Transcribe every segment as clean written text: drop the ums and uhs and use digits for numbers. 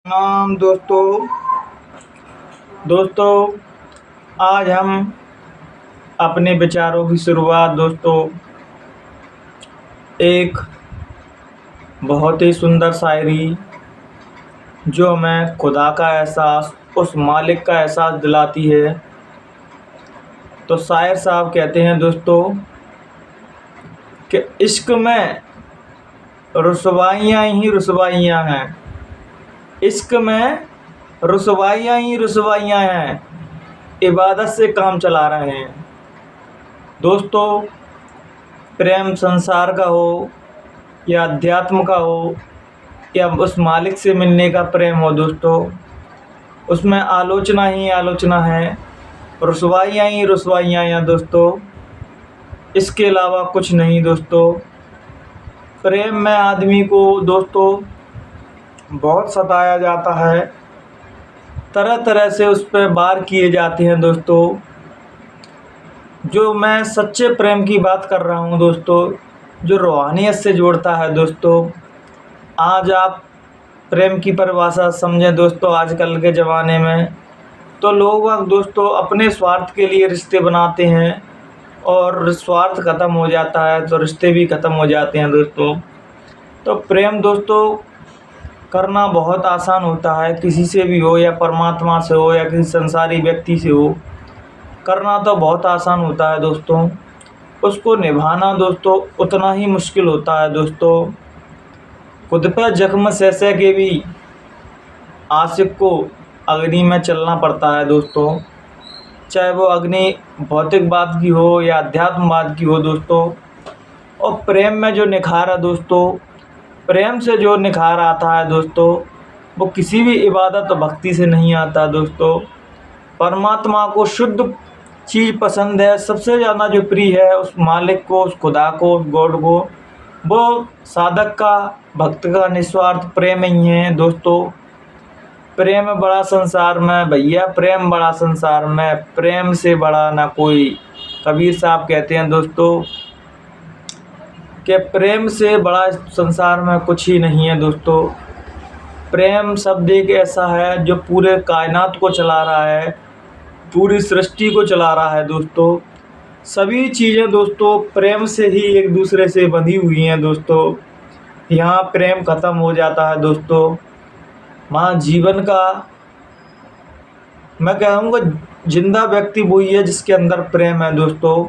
दोस्तों दोस्तों आज हम अपने विचारों की शुरुआत दोस्तों एक बहुत ही सुंदर शायरी जो हमें खुदा का एहसास, उस मालिक का एहसास दिलाती है। तो शायर साहब कहते हैं दोस्तों कि इश्क में रुसवाइयाँ ही रुसवाइयाँ हैं, इश्क में रुसवाइयाँ ही रुसवाइयाँ हैं, इबादत से काम चला रहे हैं। दोस्तों प्रेम संसार का हो या अध्यात्म का हो या उस मालिक से मिलने का प्रेम हो दोस्तों, उसमें आलोचना ही आलोचना है, रुसवाइयाँ ही रुसवाइयाँ हैं दोस्तों, इसके अलावा कुछ नहीं दोस्तों। प्रेम में आदमी को दोस्तों बहुत सताया जाता है, तरह तरह से उस पर वार किए जाते हैं दोस्तों। जो मैं सच्चे प्रेम की बात कर रहा हूँ दोस्तों, जो रूहानियत से जोड़ता है दोस्तों। आज आप प्रेम की परिभाषा समझें दोस्तों, आजकल के ज़माने में तो लोग दोस्तों अपने स्वार्थ के लिए रिश्ते बनाते हैं और स्वार्थ ख़त्म हो जाता है तो रिश्ते भी ख़त्म हो जाते हैं दोस्तों। तो प्रेम दोस्तों करना बहुत आसान होता है, किसी से भी हो या परमात्मा से हो या किसी संसारी व्यक्ति से हो, करना तो बहुत आसान होता है दोस्तों। उसको निभाना दोस्तों उतना ही मुश्किल होता है दोस्तों। खुद पर जख्म सह सह के भी आशिक को अग्नि में चलना पड़ता है दोस्तों, चाहे वो अग्नि भौतिकवाद की हो या अध्यात्मवाद की हो दोस्तों। और प्रेम में जो निखार है दोस्तों, प्रेम से जो निखार आता है दोस्तों, वो किसी भी इबादत और भक्ति से नहीं आता दोस्तों। परमात्मा को शुद्ध चीज़ पसंद है, सबसे ज़्यादा जो प्रिय है उस मालिक को, उस खुदा को, उस गॉड को, वो साधक का, भक्त का निस्वार्थ प्रेम ही है दोस्तों। प्रेम बड़ा संसार में भैया, प्रेम बड़ा संसार में, प्रेम से बड़ा ना कोई। कबीर साहब कहते हैं दोस्तों कि प्रेम से बड़ा संसार में कुछ ही नहीं है दोस्तों। प्रेम शब्द एक ऐसा है जो पूरे कायनात को चला रहा है, पूरी सृष्टि को चला रहा है दोस्तों। सभी चीज़ें दोस्तों प्रेम से ही एक दूसरे से बंधी हुई हैं दोस्तों। यहाँ प्रेम ख़त्म हो जाता है दोस्तों, वहाँ जीवन का, मैं कहूँगा जिंदा व्यक्ति वही है जिसके अंदर प्रेम है दोस्तों।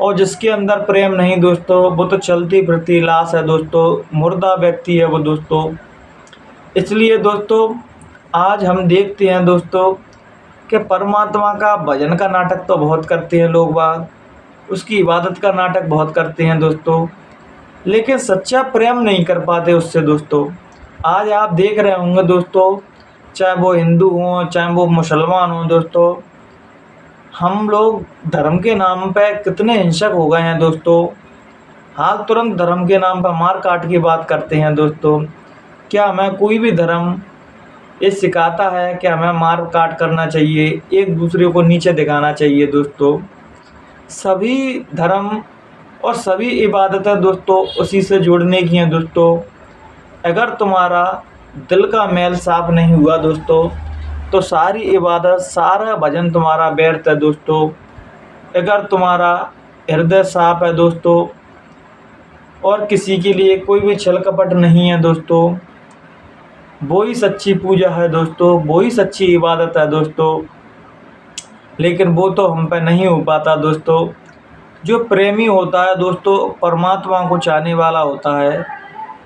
और जिसके अंदर प्रेम नहीं दोस्तों, वो तो चलती फिरती लाश है दोस्तों, मुर्दा व्यक्ति है वो दोस्तों। इसलिए दोस्तों आज हम देखते हैं दोस्तों कि परमात्मा का भजन का नाटक तो बहुत करते हैं लोग बाग, उसकी इबादत का नाटक बहुत करते हैं दोस्तों, लेकिन सच्चा प्रेम नहीं कर पाते उससे दोस्तों। आज आप देख रहे होंगे दोस्तों, चाहे वो हिंदू हों चाहे वो मुसलमान हों दोस्तों, हम लोग धर्म के नाम पे कितने हिंसक हो गए हैं दोस्तों। हाँ, तुरंत धर्म के नाम पर मार काट की बात करते हैं दोस्तों। क्या हमें कोई भी धर्म ये सिखाता है कि हमें मार काट करना चाहिए, एक दूसरे को नीचे दिखाना चाहिए दोस्तों। सभी धर्म और सभी इबादतें दोस्तों उसी से जुड़ने की हैं दोस्तों। अगर तुम्हारा दिल का मैल साफ नहीं हुआ दोस्तों, तो सारी इबादत, सारा भजन तुम्हारा व्यर्थ है दोस्तों। अगर तुम्हारा हृदय साफ है दोस्तों और किसी के लिए कोई भी छल कपट नहीं है दोस्तों, वो ही सच्ची पूजा है दोस्तों, वो ही सच्ची इबादत है दोस्तों। लेकिन वो तो हम पे नहीं हो पाता दोस्तों। जो प्रेमी होता है दोस्तों, परमात्मा को चाहने वाला होता है,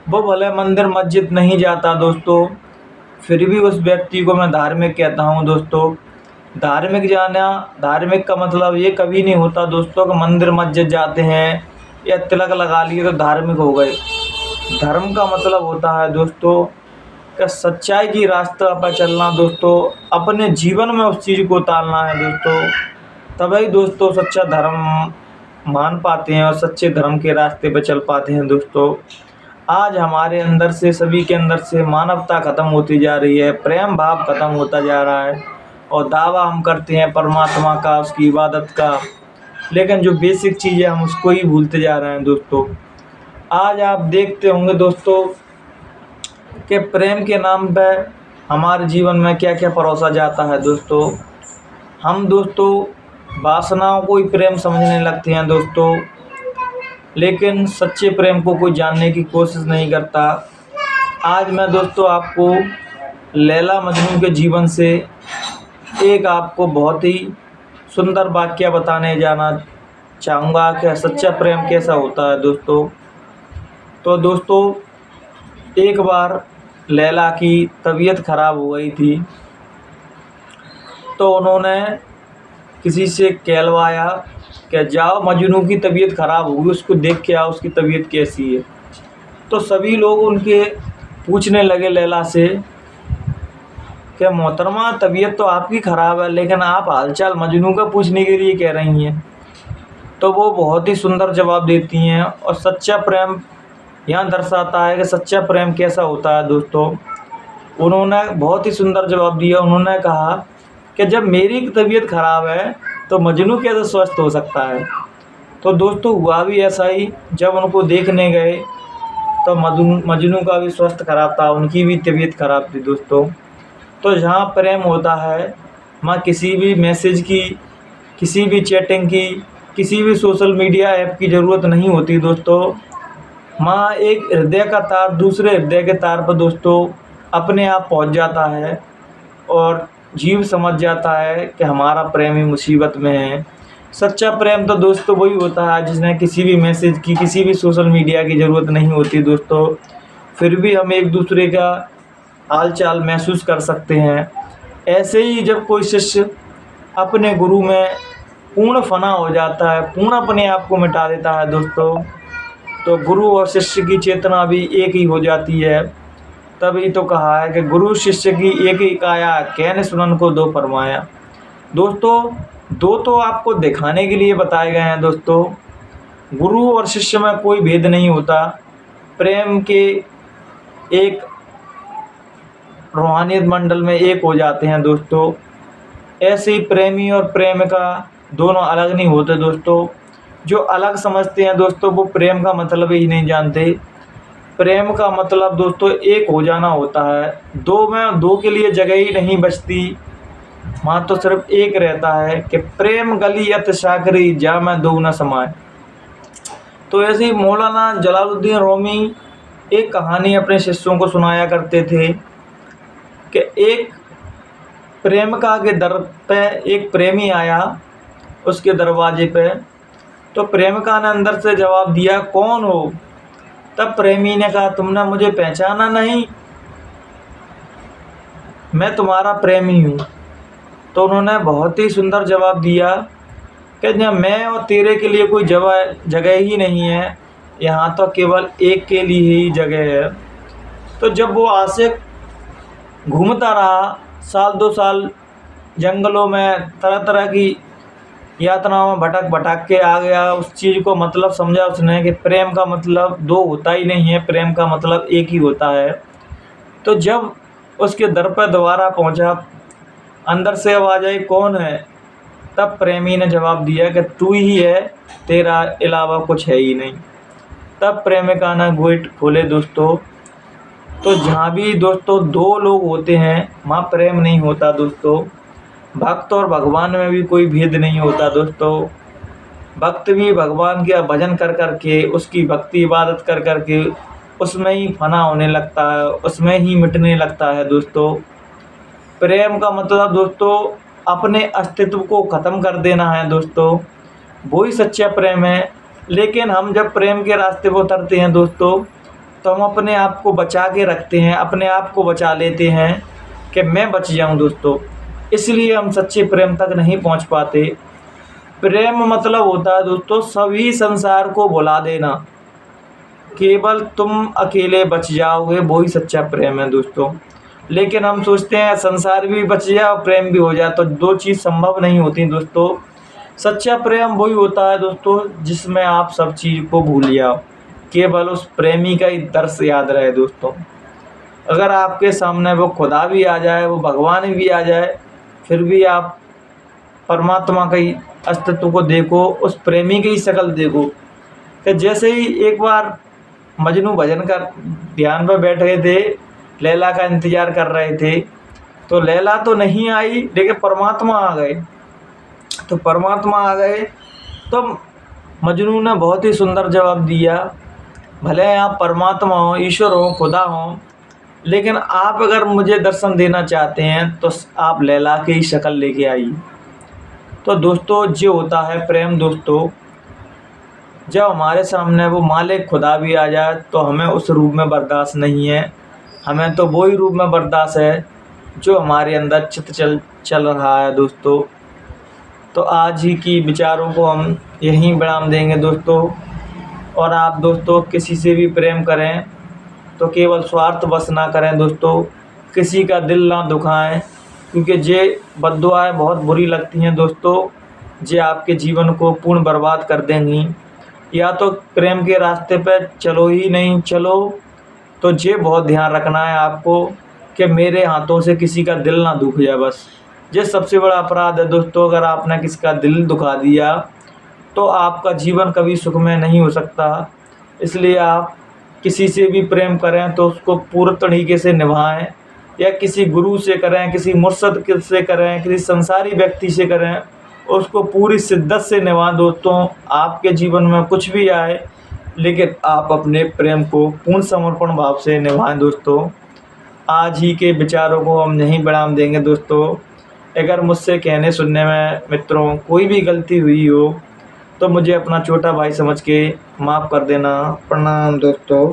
वो भले मंदिर मस्जिद नहीं जाता दोस्तों, फिर भी उस व्यक्ति को मैं धार्मिक कहता हूँ दोस्तों। धार्मिक जाना, धार्मिक का मतलब ये कभी नहीं होता दोस्तों कि मंदिर मस्जिद जाते हैं या तिलक लगा लिए तो धार्मिक हो गए। धर्म का मतलब होता है दोस्तों कि सच्चाई की रास्ता पर चलना दोस्तों, अपने जीवन में उस चीज़ को उतारना है दोस्तों। तभी दोस्तों सच्चा धर्म मान पाते हैं और सच्चे धर्म के रास्ते पर चल पाते हैं दोस्तों। आज हमारे अंदर से, सभी के अंदर से मानवता ख़त्म होती जा रही है, प्रेम भाव ख़त्म होता जा रहा है और दावा हम करते हैं परमात्मा का, उसकी इबादत का, लेकिन जो बेसिक चीज़ है हम उसको ही भूलते जा रहे हैं दोस्तों। आज आप देखते होंगे दोस्तों कि प्रेम के नाम पर हमारे जीवन में क्या क्या परोसा जाता है दोस्तों। हम दोस्तों वासनाओं को ही प्रेम समझने लगते हैं दोस्तों, लेकिन सच्चे प्रेम को कोई जानने की कोशिश नहीं करता। आज मैं दोस्तों आपको लैला मजनू के जीवन से एक आपको बहुत ही सुंदर वाकया बताने जाना चाहूँगा कि सच्चा प्रेम कैसा होता है दोस्तों। तो दोस्तों एक बार लैला की तबीयत ख़राब हो गई थी, तो उन्होंने किसी से कहलवाया कि जाओ मजनू की तबीयत ख़राब होगी, उसको देख के आओ उसकी तबीयत कैसी है। तो सभी लोग उनके पूछने लगे लैला से कि मोहतरमा तबीयत तो आपकी ख़राब है, लेकिन आप हालचाल मजनू का पूछने के लिए कह रही हैं। तो वो बहुत ही सुंदर जवाब देती हैं और सच्चा प्रेम यहाँ दर्शाता है कि सच्चा प्रेम कैसा होता है दोस्तों। उन्होंने बहुत ही सुंदर जवाब दिया। उन्होंने कहा कि जब मेरी तबीयत ख़राब है तो मजनू कैसे स्वस्थ हो सकता है। तो दोस्तों हुआ भी ऐसा ही। जब उनको देखने गए तो मजनू का भी स्वास्थ्य ख़राब था, उनकी भी तबीयत ख़राब थी दोस्तों। तो जहाँ प्रेम होता है वहाँ किसी भी मैसेज की, किसी भी चैटिंग की, किसी भी सोशल मीडिया ऐप की ज़रूरत नहीं होती दोस्तों। वहाँ एक हृदय का तार दूसरे हृदय के तार पर दोस्तों अपने आप पहुँच जाता है और जीव समझ जाता है कि हमारा प्रेमी मुसीबत में है। सच्चा प्रेम तो दोस्तों वही होता है जिसने किसी भी मैसेज की, किसी भी सोशल मीडिया की ज़रूरत नहीं होती दोस्तों, फिर भी हम एक दूसरे का हाल चाल महसूस कर सकते हैं। ऐसे ही जब कोई शिष्य अपने गुरु में पूर्ण फना हो जाता है, पूर्ण अपने आप को मिटा देता है दोस्तों, तो गुरु और शिष्य की चेतना भी एक ही हो जाती है। तभी तो कहा है कि गुरु शिष्य की एक ही काया, कहने सुनन को दो फरमाया। दोस्तों दो तो आपको दिखाने के लिए बताए गए हैं दोस्तों। गुरु और शिष्य में कोई भेद नहीं होता। प्रेम के एक रूहानियत मंडल में एक हो जाते हैं दोस्तों। ऐसे ही प्रेमी और प्रेमिका दोनों अलग नहीं होते दोस्तों। जो अलग समझते हैं दोस्तों वो प्रेम का मतलब ही नहीं जानते। प्रेम का मतलब दोस्तों एक हो जाना होता है। दो में दो के लिए जगह ही नहीं बचती, वहाँ तो सिर्फ एक रहता है कि प्रेम गली अत साकरी जा में दो न समाए। तो ऐसे ही मौलाना जलालुद्दीन रूमी एक कहानी अपने शिष्यों को सुनाया करते थे कि एक प्रेमिका के दर पे एक प्रेमी आया उसके दरवाजे पे। तो प्रेमिका ने अंदर से जवाब दिया, कौन हो? तब प्रेमी ने कहा, तुमने मुझे पहचाना नहीं, मैं तुम्हारा प्रेमी हूँ। तो उन्होंने बहुत ही सुंदर जवाब दिया कि जब मैं और तेरे के लिए कोई जगह ही नहीं है, यहाँ तो केवल एक के लिए ही जगह है। तो जब वो आशिक घूमता रहा साल दो साल जंगलों में, तरह तरह की यातनाओं में भटक भटक के आ गया, उस चीज़ को मतलब समझा उसने कि प्रेम का मतलब दो होता ही नहीं है, प्रेम का मतलब एक ही होता है। तो जब उसके दर पर दोबारा पहुंचा, अंदर से आवाज़ आई, कौन है? तब प्रेमी ने जवाब दिया कि तू ही है, तेरा अलावा कुछ है ही नहीं। तब प्रेमिका ने गेट खोले दोस्तों। तो जहाँ भी दोस्तों दो लोग होते हैं वहाँ प्रेम नहीं होता दोस्तों। भक्त और भगवान में भी कोई भेद नहीं होता दोस्तों। भक्त भी भगवान का भजन कर कर के, उसकी भक्ति इबादत कर कर के उसमें ही फना होने लगता है, उसमें ही मिटने लगता है दोस्तों। प्रेम का मतलब दोस्तों अपने अस्तित्व को ख़त्म कर देना है दोस्तों, वही सच्चा प्रेम है। लेकिन हम जब प्रेम के रास्ते पर उतरते हैं दोस्तों तो हम अपने आप को बचा के रखते हैं, अपने आप को बचा लेते हैं कि मैं बच जाऊं दोस्तों। इसलिए हम सच्चे प्रेम तक नहीं पहुंच पाते। प्रेम मतलब होता है दोस्तों सभी संसार को भुला देना, केवल तुम अकेले बच जाओगे, वही सच्चा प्रेम है दोस्तों। लेकिन हम सोचते हैं संसार भी बच जाए और प्रेम भी हो जाए, तो दो चीज़ संभव नहीं होती दोस्तों। सच्चा प्रेम वही होता है दोस्तों जिसमें आप सब चीज़ को भूल जाओ, केवल उस प्रेमी का ही दर्श याद रहे दोस्तों। अगर आपके सामने वो खुदा भी आ जाए, वो भगवान भी आ जाए, फिर भी आप परमात्मा का ही अस्तित्व को देखो, उस प्रेमी की ही शक्ल देखो। कि जैसे ही एक बार मजनू भजन कर ध्यान पर बैठ गए थे, लैला का इंतज़ार कर रहे थे, तो लैला तो नहीं आई, लेकिन परमात्मा आ गए। तो परमात्मा आ गए तो मजनू ने बहुत ही सुंदर जवाब दिया, भले आप परमात्मा हो, ईश्वर हो, खुदा हो, लेकिन आप अगर मुझे दर्शन देना चाहते हैं तो आप लैला की ही शक्ल लेके आइए। तो दोस्तों जो होता है प्रेम दोस्तों, जब हमारे सामने वो मालिक खुदा भी आ जाए तो हमें उस रूप में बर्दाश्त नहीं है। हमें तो वही रूप में बर्दाश्त है जो हमारे अंदर चित्त चल रहा है दोस्तों। तो आज ही की विचारों को हम यहीं विराम देंगे दोस्तों। और आप दोस्तों किसी से भी प्रेम करें तो केवल स्वार्थवश ना करें दोस्तों, किसी का दिल ना दुखाएं, क्योंकि ये बद्दुआएं बहुत बुरी लगती हैं दोस्तों। ये आपके जीवन को पूर्ण बर्बाद कर देंगी। या तो प्रेम के रास्ते पर चलो ही नहीं, चलो तो ये बहुत ध्यान रखना है आपको कि मेरे हाथों से किसी का दिल ना दुख जाए। बस ये सबसे बड़ा अपराध है दोस्तों। अगर आपने किसी का दिल दुखा दिया तो आपका जीवन कभी सुखमय नहीं हो सकता। इसलिए आप किसी से भी प्रेम करें तो उसको पूर्ण तरीके से निभाएं, या किसी गुरु से करें, किसी मुर्शद से करें, किसी संसारी व्यक्ति से करें, उसको पूरी शिद्दत से निभाएं दोस्तों। आपके जीवन में कुछ भी आए, लेकिन आप अपने प्रेम को पूर्ण समर्पण भाव से निभाएं दोस्तों। आज ही के विचारों को हम यहीं विराम देंगे दोस्तों। अगर मुझसे कहने सुनने में मित्रों कोई भी गलती हुई हो तो मुझे अपना छोटा भाई समझ के माफ़ कर देना। प्रणाम दोस्तों।